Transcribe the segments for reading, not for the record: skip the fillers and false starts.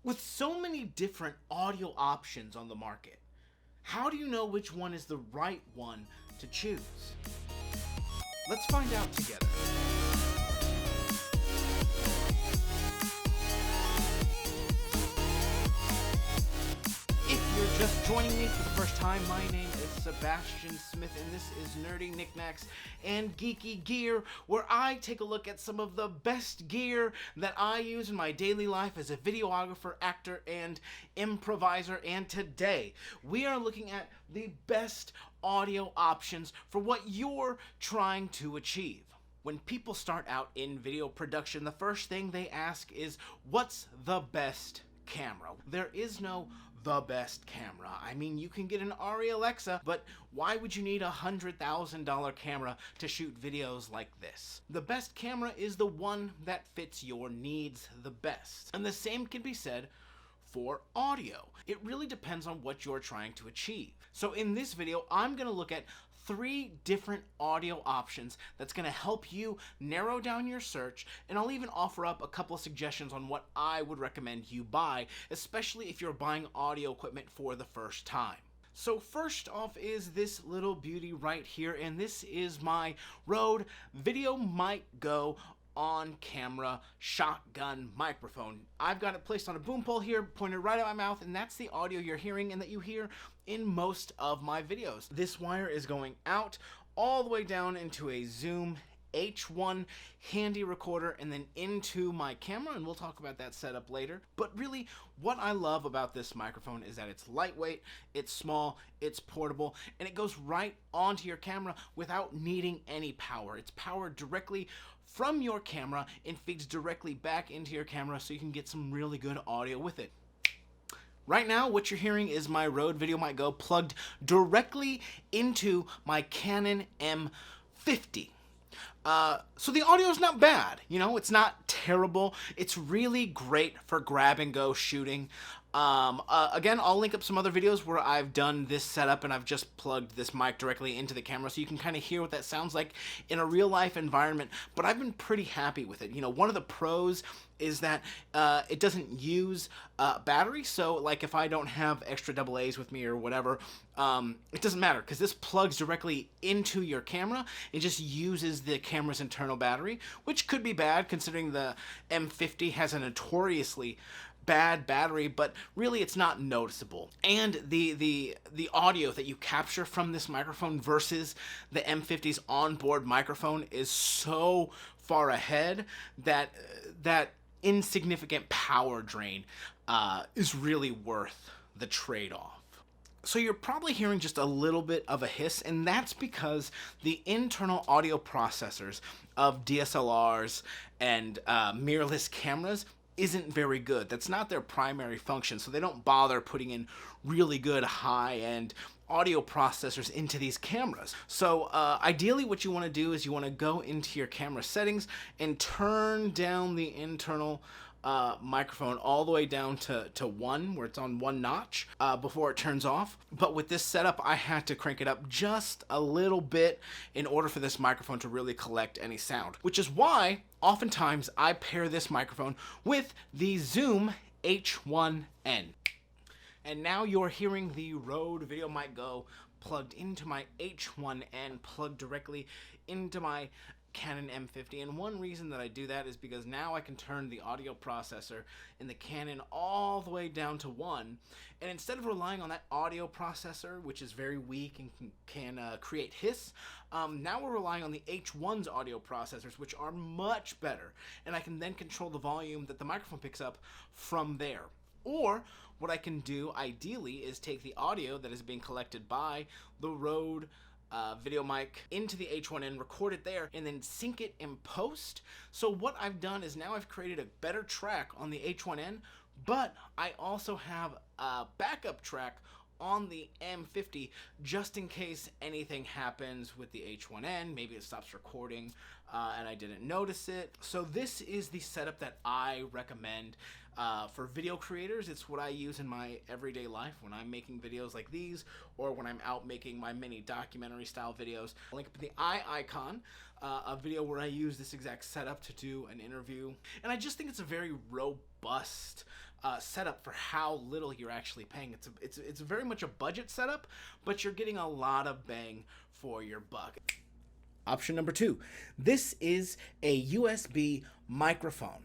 With so many different audio options on the market, how do you know which one is the right one to choose? Let's find out together. If you're just joining me for the first time, my name is Sebastian Smith, and this is Nerdy Knickknacks and Geeky Gear, where I take a look at some of the best gear that I use in my daily life as a videographer, actor, and improviser. And today, we are looking at the best audio options for what you're trying to achieve. When people start out in video production, the first thing they ask is, what's the best camera? There is no the best camera. I mean, you can get an Arri Alexa, but why would you need a $100,000 camera to shoot videos like this? The best camera is the one that fits your needs the best. And the same can be said for audio. It really depends on what you're trying to achieve. So in this video, I'm going to look at 3 different audio options that's going to help you narrow down your search, and I'll even offer up a couple of suggestions on what I would recommend you buy, especially if you're buying audio equipment for the first time. So first off is this little beauty right here, and this is my Rode Vidmic Go on-camera shotgun microphone. I've got it placed on a boom pole here, pointed right at my mouth, and that's the audio you're hearing and that you hear in most of my videos. This wire is going out all the way down into a Zoom H1 handy recorder and then into my camera, and we'll talk about that setup later. But really, what I love about this microphone is that it's lightweight, it's small, it's portable, and it goes right onto your camera without needing any power. It's powered directly from your camera and feeds directly back into your camera, so you can get some really good audio with it. Right now, what you're hearing is my Rode Vidmic Go plugged directly into my Canon M50. So the audio is not bad, you know, it's not terrible. It's really great for grab and go shooting. Again, I'll link up some other videos where I've done this setup and I've just plugged this mic directly into the camera so you can kind of hear what that sounds like in a real life environment, but I've been pretty happy with it. You know, one of the pros is that it doesn't use battery, so like if I don't have extra AA's with me or whatever, it doesn't matter because this plugs directly into your camera. It just uses the camera's internal battery, which could be bad considering the M50 has a notoriously bad battery, but really it's not noticeable. And the audio that you capture from this microphone versus the M50's onboard microphone is so far ahead that that insignificant power drain is really worth the trade-off. So you're probably hearing just a little bit of a hiss, and that's because the internal audio processors of DSLRs and mirrorless cameras isn't very good. That's not their primary function, so they don't bother putting in really good high-end audio processors into these cameras. So ideally what you want to do is you want to go into your camera settings and turn down the internal microphone all the way down to 1, where it's on 1 notch, before it turns off. But with this setup, I had to crank it up just a little bit in order for this microphone to really collect any sound, which is why oftentimes I pair this microphone with the Zoom H1n. And now you're hearing the Rode Vidmic Go plugged into my H1n, plugged directly into my Canon M50, and one reason that I do that is because now I can turn the audio processor in the Canon all the way down to 1, and instead of relying on that audio processor, which is very weak and can create hiss, now we're relying on the H1's audio processors, which are much better, and I can then control the volume that the microphone picks up from there. Or what I can do ideally is take the audio that is being collected by the Rode Vidmic into the H1n, record it there, and then sync it in post. So what I've done is now I've created a better track on the H1n, but I also have a backup track on the M50 just in case anything happens with the H1n. Maybe it stops recording and I didn't notice it. So this is the setup that I recommend for video creators. It's what I use in my everyday life when I'm making videos like these, or when I'm out making my mini documentary style videos. I'll link up in the icon a video where I use this exact setup to do an interview, and I just think it's a very robust robust setup for how little you're actually paying. It's very much a budget setup, but you're getting a lot of bang for your buck. Option number 2. This is a USB microphone.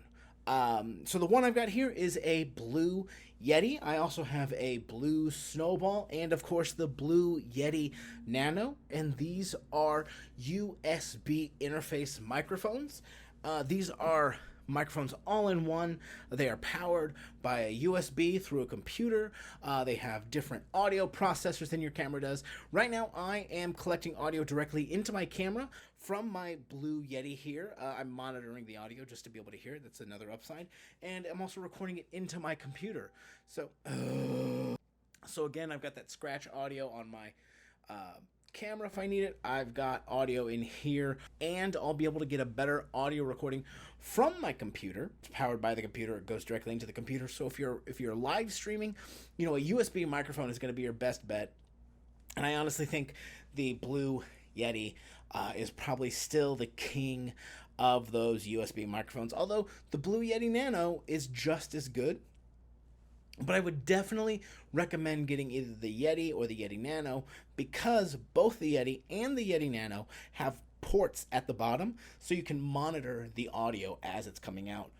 So the one I've got here is a blue Yeti. I also have a blue Snowball and of course the blue Yeti Nano, and these are USB interface microphones. These are microphones all in one. They are powered by a USB through a computer. They have different audio processors than your camera does. Right now I am collecting audio directly into my camera from my blue Yeti here. I'm monitoring the audio just to be able to hear it. That's another upside. And I'm also recording it into my computer. So again, I've got that scratch audio on my camera if I need it. I've got audio in here, and I'll be able to get a better audio recording from my computer. It's powered by the computer. It goes directly into the computer. So if you're live streaming, a USB microphone is going to be your best bet. And I honestly think the blue Yeti is probably still the king of those USB microphones, although the blue Yeti Nano is just as good. But I would definitely recommend getting either the Yeti or the Yeti Nano, because both the Yeti and the Yeti Nano have ports at the bottom, so you can monitor the audio as it's coming out.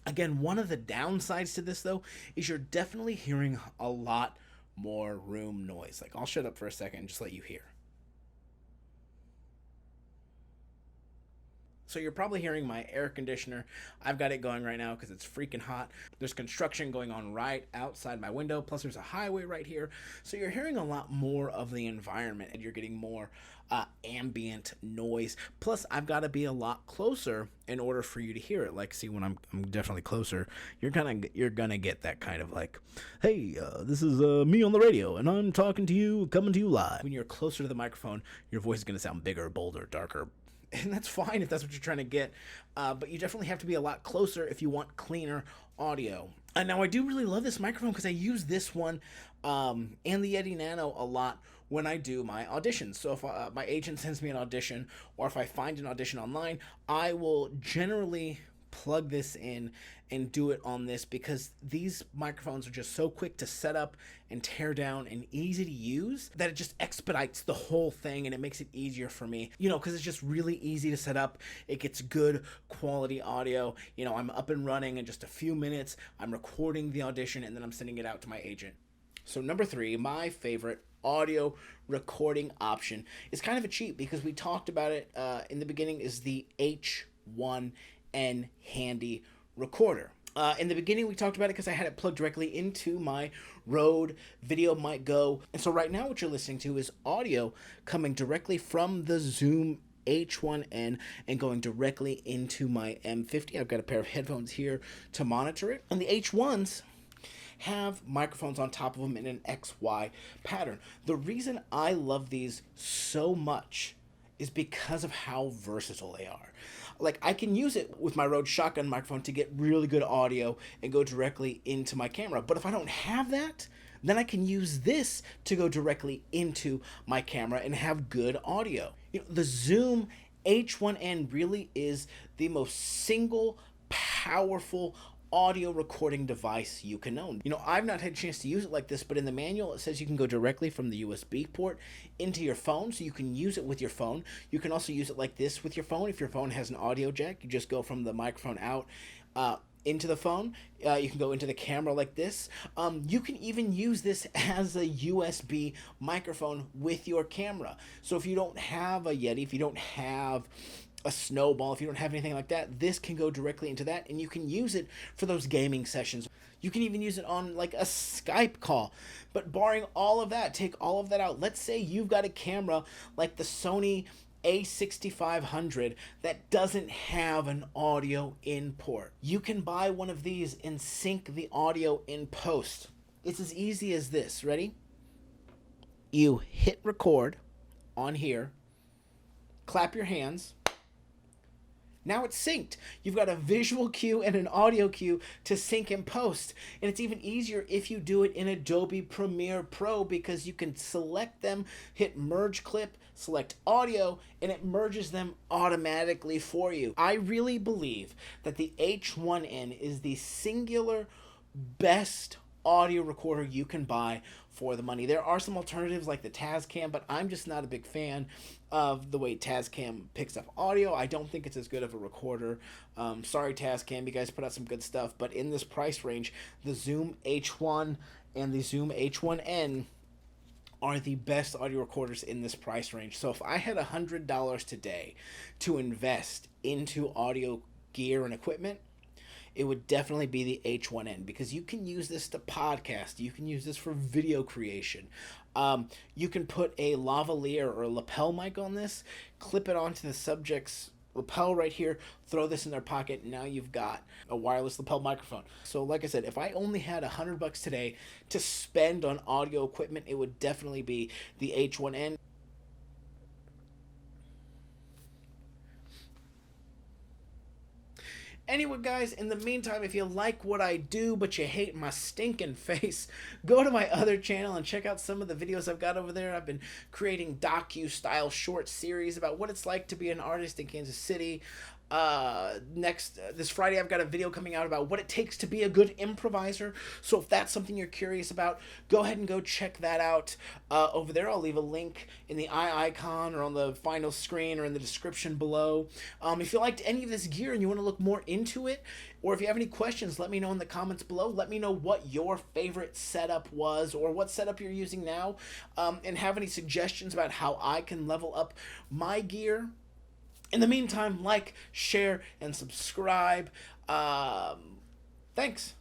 Again, one of the downsides to this, though, is you're definitely hearing a lot more room noise. Like, I'll shut up for a second and just let you hear. So you're probably hearing my air conditioner. I've got it going right now because it's freaking hot. There's construction going on right outside my window, plus there's a highway right here. So you're hearing a lot more of the environment, and you're getting more ambient noise. Plus I've got to be a lot closer in order for you to hear it. Like, see, when I'm definitely closer, you're gonna get that kind of like, hey, this is me on the radio, and I'm talking to you, coming to you live. When you're closer to the microphone, your voice is gonna sound bigger, bolder, darker. And that's fine if that's what you're trying to get, but you definitely have to be a lot closer if you want cleaner audio. And now I do really love this microphone because I use this one and the Yeti Nano a lot when I do my auditions. So if my agent sends me an audition, or if I find an audition online, I will generally plug this in and do it on this, because these microphones are just so quick to set up and tear down and easy to use that it just expedites the whole thing, and it makes it easier for me, because it's just really easy to set up. It gets good quality audio. I'm up and running in just a few minutes. I'm recording the audition, and then I'm sending it out to my agent. So number 3, my favorite audio recording option is kind of a cheat, because we talked about it in the beginning, is the H1n handy recorder. In the beginning we talked about it because I had it plugged directly into my Rode Vidmic Go. And so right now what you're listening to is audio coming directly from the Zoom H1n and going directly into my M50. I've got a pair of headphones here to monitor it. And the H1s have microphones on top of them in an XY pattern. The reason I love these so much is because of how versatile they are. Like, I can use it with my Rode shotgun microphone to get really good audio and go directly into my camera. But if I don't have that, then I can use this to go directly into my camera and have good audio. The Zoom H1n really is the most single powerful audio recording device you can own. I've not had a chance to use it like this, but in the manual it says you can go directly from the USB port into your phone, so you can use it with your phone. You can also use it like this with your phone. If your phone has an audio jack, you just go from the microphone out into the phone. You can go into the camera like this. You can even use this as a USB microphone with your camera. So if you don't have a Yeti, if you don't have a Snowball, if you don't have anything like that, this can go directly into that, and you can use it for those gaming sessions. You can even use it on like a Skype call. But barring all of that, take all of that out. Let's say you've got a camera like the Sony A6500 that doesn't have an audio in port. You can buy one of these and sync the audio in post. It's as easy as this. Ready? You hit record on here, clap your hands, Now it's synced. You've got a visual cue and an audio cue to sync and post. And it's even easier if you do it in Adobe Premiere Pro because you can select them, hit merge clip, select audio, and it merges them automatically for you. I really believe that the H1n is the singular best audio recorder you can buy for the money. There are some alternatives like the Tascam, but I'm just not a big fan of the way Tascam picks up audio. I don't think it's as good of a recorder. Sorry, Tascam, you guys put out some good stuff, but in this price range, the Zoom H1 and the Zoom H1n are the best audio recorders in this price range. So if I had $100 today to invest into audio gear and equipment, it would definitely be the H1n because you can use this to podcast. You can use this for video creation. You can put a lavalier or a lapel mic on this, clip it onto the subject's lapel right here, throw this in their pocket, and now you've got a wireless lapel microphone. So like I said, if I only had $100 today to spend on audio equipment, it would definitely be the H1n. Anyway, guys, in the meantime, if you like what I do but you hate my stinking face, go to my other channel and check out some of the videos I've got over there. I've been creating docu-style short series about what it's like to be an artist in Kansas City. This Friday, I've got a video coming out about what it takes to be a good improviser. So if that's something you're curious about, go ahead and go check that out over there. I'll leave a link in the eye icon or on the final screen or in the description below. If you liked any of this gear and you want to look more into it, or if you have any questions, let me know in the comments below. Let me know what your favorite setup was or what setup you're using now, and have any suggestions about how I can level up my gear. In the meantime, like, share, and subscribe. Thanks.